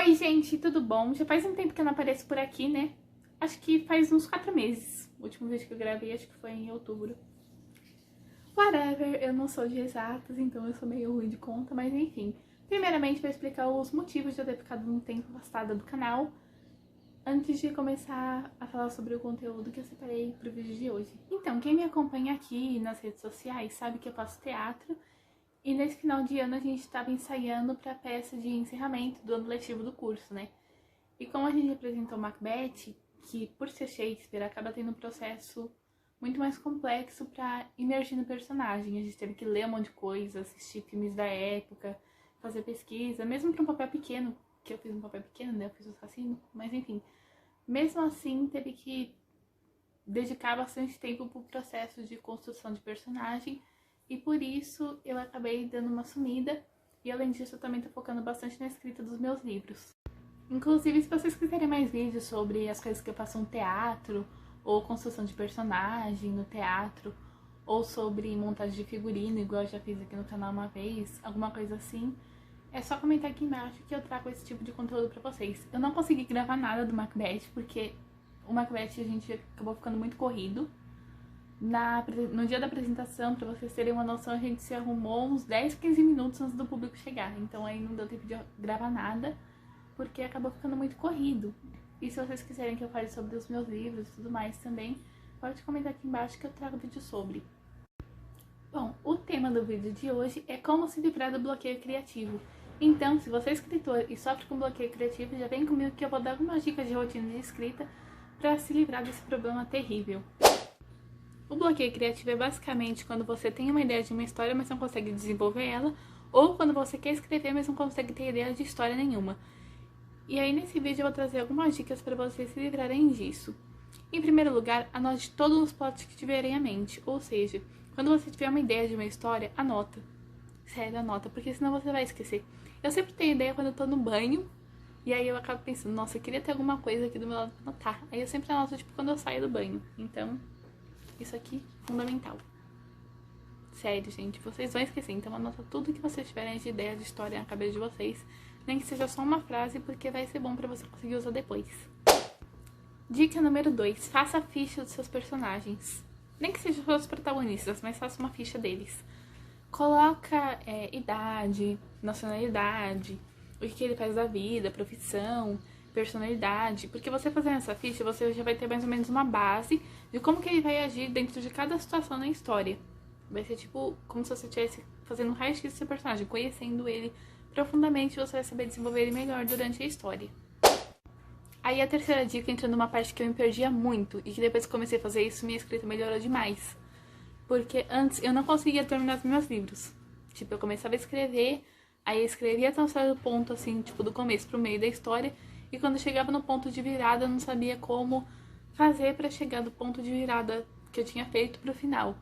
Oi, gente, tudo bom? Já faz um tempo que eu não apareço por aqui, né? Acho que faz uns 4 meses. O último vídeo que eu gravei acho que foi em outubro. Whatever, eu não sou de exatas, então eu sou meio ruim de conta, mas enfim. Primeiramente, vou explicar os motivos de eu ter ficado um tempo afastada do canal, antes de começar a falar sobre o conteúdo que eu separei pro vídeo de hoje. Então, quem me acompanha aqui nas redes sociais sabe que eu faço teatro, e nesse final de ano a gente estava ensaiando para a peça de encerramento do ano letivo do curso, né? E como a gente apresentou Macbeth, que por ser Shakespeare acaba tendo um processo muito mais complexo para imergir no personagem. A gente teve que ler um monte de coisa, assistir filmes da época, fazer pesquisa, mesmo para um papel pequeno, que eu fiz um papel pequeno, né? Eu fiz o assassino, mas enfim. Mesmo assim, teve que dedicar bastante tempo pro processo de construção de personagem, e por isso eu acabei dando uma sumida, e além disso eu também tô focando bastante na escrita dos meus livros. Inclusive, se vocês quiserem mais vídeos sobre as coisas que eu faço no teatro, ou construção de personagem no teatro, ou sobre montagem de figurino, igual eu já fiz aqui no canal uma vez, alguma coisa assim, é só comentar aqui embaixo que eu trago esse tipo de conteúdo pra vocês. Eu não consegui gravar nada do Macbeth, porque o Macbeth a gente acabou ficando muito corrido. No dia da apresentação, pra vocês terem uma noção, a gente se arrumou uns 10, 15 minutos antes do público chegar. Então aí não deu tempo de gravar nada, porque acabou ficando muito corrido. E se vocês quiserem que eu fale sobre os meus livros e tudo mais também, pode comentar aqui embaixo que eu trago vídeo sobre. Bom, o tema do vídeo de hoje é como se livrar do bloqueio criativo. Então, se você é escritor e sofre com bloqueio criativo, já vem comigo que eu vou dar algumas dicas de rotina de escrita para se livrar desse problema terrível. O bloqueio criativo é basicamente quando você tem uma ideia de uma história, mas não consegue desenvolver ela, ou quando você quer escrever, mas não consegue ter ideia de história nenhuma. E aí nesse vídeo eu vou trazer algumas dicas para vocês se livrarem disso. Em primeiro lugar, anote todos os plots que tiverem à mente, ou seja, quando você tiver uma ideia de uma história, anota. Sério, anota, porque senão você vai esquecer. Eu sempre tenho ideia quando eu tô no banho, e aí eu acabo pensando, nossa, eu queria ter alguma coisa aqui do meu lado pra anotar. Aí eu sempre anoto, tipo, quando eu saio do banho. Então, isso aqui é fundamental. Sério, gente, vocês vão esquecer. Então anota tudo que vocês tiverem de ideia de história na cabeça de vocês. Nem que seja só uma frase, porque vai ser bom pra você conseguir usar depois. Dica número 2. Faça a ficha dos seus personagens. Nem que sejam os protagonistas, mas faça uma ficha deles. Coloca idade, nacionalidade, o que ele faz da vida, profissão, personalidade. Porque você fazendo essa ficha, você já vai ter mais ou menos uma base de como que ele vai agir dentro de cada situação na história. Vai ser tipo como se você estivesse fazendo um raio-x do seu personagem, conhecendo ele profundamente, você vai saber desenvolver ele melhor durante a história. Aí a terceira dica entra numa parte que eu me perdia muito, e que depois que comecei a fazer isso, minha escrita melhorou demais. Porque antes eu não conseguia terminar os meus livros. Tipo, eu começava a escrever, aí eu escrevia até um certo ponto, assim, tipo, do começo pro meio da história, e quando chegava no ponto de virada, eu não sabia como fazer pra chegar do ponto de virada que eu tinha feito pro final.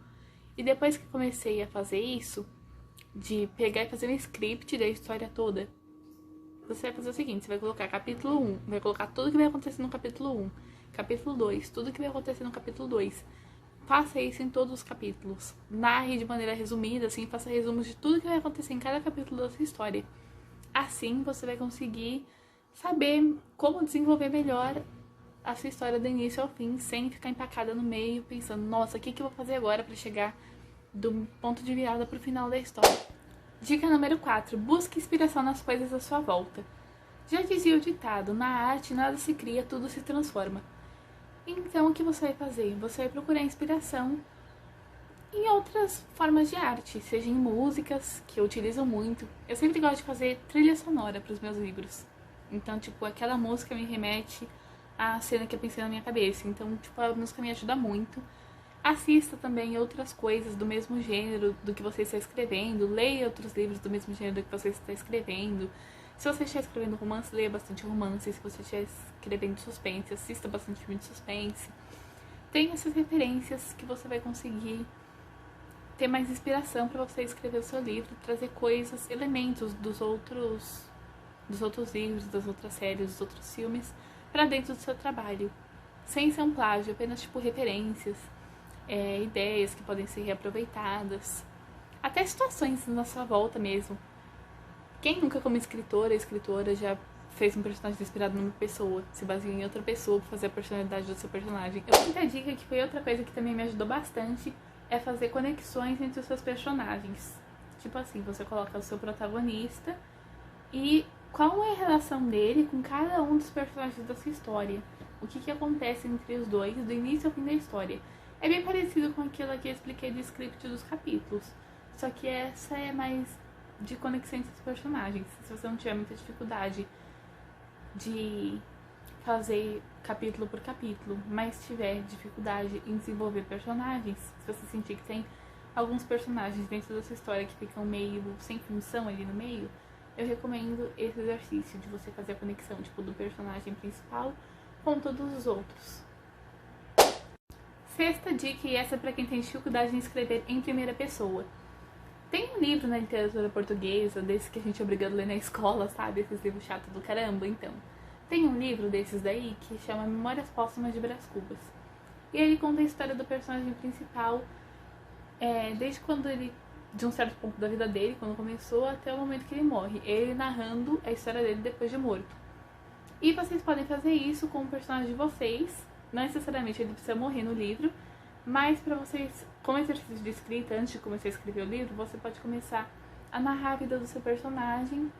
E depois que comecei a fazer isso, de pegar e fazer um script da história toda, você vai fazer o seguinte, você vai colocar capítulo 1, vai colocar tudo que vai acontecer no capítulo 1, capítulo 2, tudo que vai acontecer no capítulo 2. Faça isso em todos os capítulos. Narre de maneira resumida, assim, faça resumos de tudo que vai acontecer em cada capítulo da sua história. Assim, você vai conseguir saber como desenvolver melhor a sua história do início ao fim, sem ficar empacada no meio, pensando, nossa, o que eu vou fazer agora para chegar do ponto de virada pro final da história. Dica número 4. Busque inspiração nas coisas à sua volta. Já dizia o ditado, na arte nada se cria, tudo se transforma. Então, o que você vai fazer? Você vai procurar inspiração em outras formas de arte, seja em músicas, que eu utilizo muito. Eu sempre gosto de fazer trilha sonora para os meus livros. Então, tipo, aquela música me remete à cena que eu pensei na minha cabeça. Então, tipo, a música me ajuda muito. Assista também outras coisas do mesmo gênero do que você está escrevendo. Leia outros livros do mesmo gênero do que você está escrevendo. Se você estiver escrevendo romance, leia bastante romance. Se você estiver escrevendo suspense, assista bastante filme de suspense. Tem essas referências que você vai conseguir ter mais inspiração para você escrever o seu livro, trazer coisas, elementos dos outros livros, das outras séries, dos outros filmes para dentro do seu trabalho. Sem ser um plágio, apenas tipo referências, ideias que podem ser reaproveitadas. Até situações na sua volta mesmo. Quem nunca como escritora já fez um personagem inspirado numa pessoa, se baseou em outra pessoa pra fazer a personalidade do seu personagem. Outra dica, que foi outra coisa que também me ajudou bastante, é fazer conexões entre os seus personagens. Tipo assim, você coloca o seu protagonista e qual é a relação dele com cada um dos personagens da sua história. O que acontece entre os dois, do início ao fim da história. É bem parecido com aquilo que eu expliquei do script dos capítulos. Só que essa é mais de conexão entre os personagens. Se você não tiver muita dificuldade de fazer capítulo por capítulo, mas tiver dificuldade em desenvolver personagens, se você sentir que tem alguns personagens dentro da sua história que ficam meio sem função ali no meio, eu recomendo esse exercício de você fazer a conexão, tipo, do personagem principal com todos os outros. Sexta dica, e essa é pra quem tem dificuldade em escrever em primeira pessoa. Tem um livro na literatura portuguesa, desse que a gente é obrigado a ler na escola, sabe? Esses livros chatos do caramba, então. Tem um livro desses daí que chama Memórias Póstumas de Brás Cubas. E ele conta a história do personagem principal, desde quando ele, de um certo ponto da vida dele, quando começou, até o momento que ele morre. Ele narrando a história dele depois de morto. E vocês podem fazer isso com o personagem de vocês. Não necessariamente ele precisa morrer no livro, mas para vocês, como exercício de escrita, antes de começar a escrever o livro, você pode começar a narrar a vida do seu personagem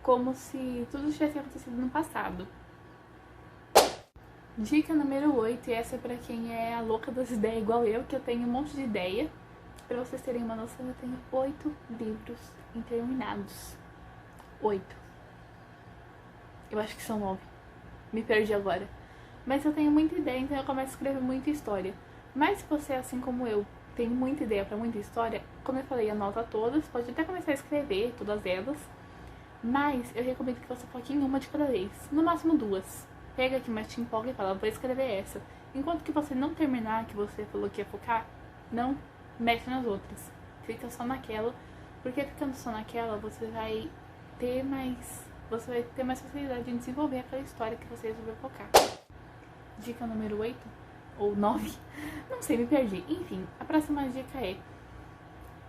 como se tudo tivesse acontecido no passado. Dica número 8, e essa é pra quem é a louca das ideias igual eu, que eu tenho um monte de ideia. Pra vocês terem uma noção, eu tenho 8 livros interminados. 8. Eu acho que são 9. Me perdi agora. Mas eu tenho muita ideia, então eu começo a escrever muita história. Mas se você é assim como eu, tem muita ideia pra muita história, como eu falei, anota todas, pode até começar a escrever todas elas. Mas eu recomendo que você foque em uma de cada vez, no máximo 2. Pega aqui mais te empolga e fala, vou escrever essa. Enquanto que você não terminar, que você falou que ia focar, não mexe nas outras. Fica só naquela, porque ficando só naquela, você vai ter mais facilidade em desenvolver aquela história que você resolveu focar. Dica número 8 ou 9, não sei, me perdi. Enfim, a próxima dica é: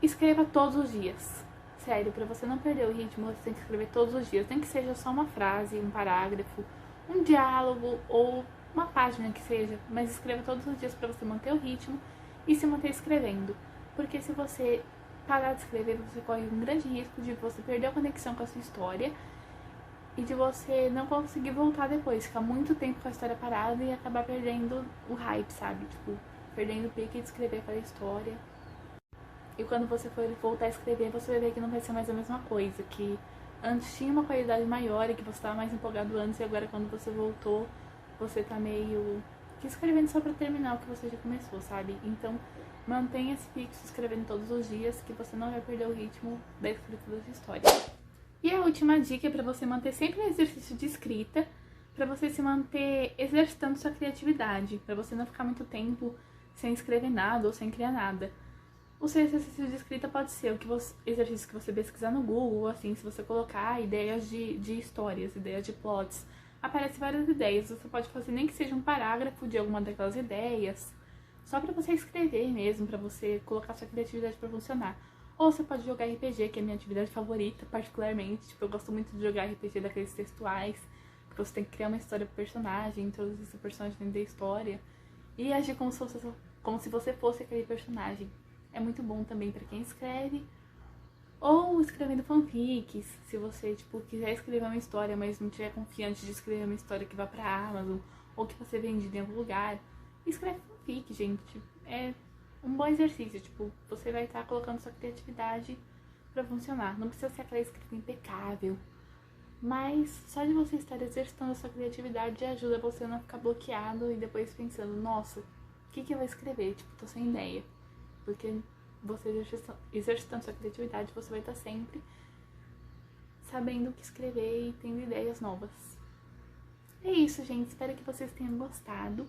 escreva todos os dias. Sério, pra você não perder o ritmo, você tem que escrever todos os dias. Nem que seja só uma frase, um parágrafo, um diálogo ou uma página que seja. Mas escreva todos os dias pra você manter o ritmo e se manter escrevendo. Porque se você parar de escrever, você corre um grande risco de você perder a conexão com a sua história e de você não conseguir voltar depois. Ficar muito tempo com a história parada e acabar perdendo o hype, sabe? Tipo, perdendo o pique de escrever aquela história. E quando você for voltar a escrever, você vai ver que não vai ser mais a mesma coisa. Que antes tinha uma qualidade maior e que você estava mais empolgado antes. E agora quando você voltou, você tá meio que escrevendo só pra terminar o que você já começou, sabe? Então, mantenha-se fixo escrevendo todos os dias, que você não vai perder o ritmo da escrita das histórias. E a última dica é pra você manter sempre um exercício de escrita, pra você se manter exercitando sua criatividade, pra você não ficar muito tempo sem escrever nada ou sem criar nada. O seu exercício de escrita pode ser exercício que você pesquisar no Google, assim, se você colocar ideias de histórias, ideias de plots, aparecem várias ideias. Você pode fazer nem que seja um parágrafo de alguma daquelas ideias, só pra você escrever mesmo, pra você colocar sua criatividade pra funcionar. Ou você pode jogar RPG, que é a minha atividade favorita, particularmente. Tipo, eu gosto muito de jogar RPG daqueles textuais, porque você tem que criar uma história pro personagem, introduzir seu personagem dentro da história e agir como se você fosse aquele personagem. É muito bom também pra quem escreve. Ou escrevendo fanfics, se você, tipo, quiser escrever uma história, mas não tiver confiante de escrever uma história que vá pra Amazon, ou que você vende em algum lugar, escreve fanfic, gente. É um bom exercício, tipo, você vai estar colocando sua criatividade pra funcionar. Não precisa ser aquela escrita impecável, mas só de você estar exercitando a sua criatividade ajuda você a não ficar bloqueado e depois pensando, nossa, o que eu vou escrever? Tipo, tô sem ideia. Porque você exercitando sua criatividade, você vai estar sempre sabendo o que escrever e tendo ideias novas. É isso, gente. Espero que vocês tenham gostado.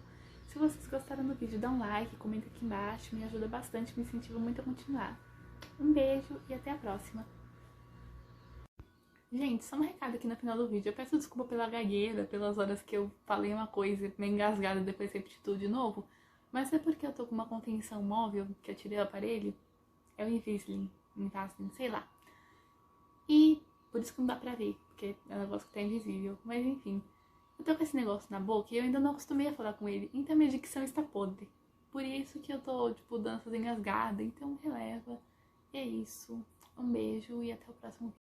Se vocês gostaram do vídeo, dá um like, comenta aqui embaixo. Me ajuda bastante, me incentiva muito a continuar. Um beijo e até a próxima. Gente, só um recado aqui no final do vídeo. Eu peço desculpa pela gagueira, pelas horas que eu falei uma coisa meio engasgada e depois repeti tudo de novo. Mas é porque eu tô com uma contenção móvel, que eu tirei o aparelho. É o Invisalign, sei lá. E Por isso que não dá pra ver, porque é um negócio que tá invisível. Mas enfim, eu tô com esse negócio na boca e eu ainda não acostumei a falar com ele. Então minha dicção está podre. Por isso que eu tô, tipo, dando essas engasgadas. Então releva. E é isso. Um beijo e até o próximo vídeo.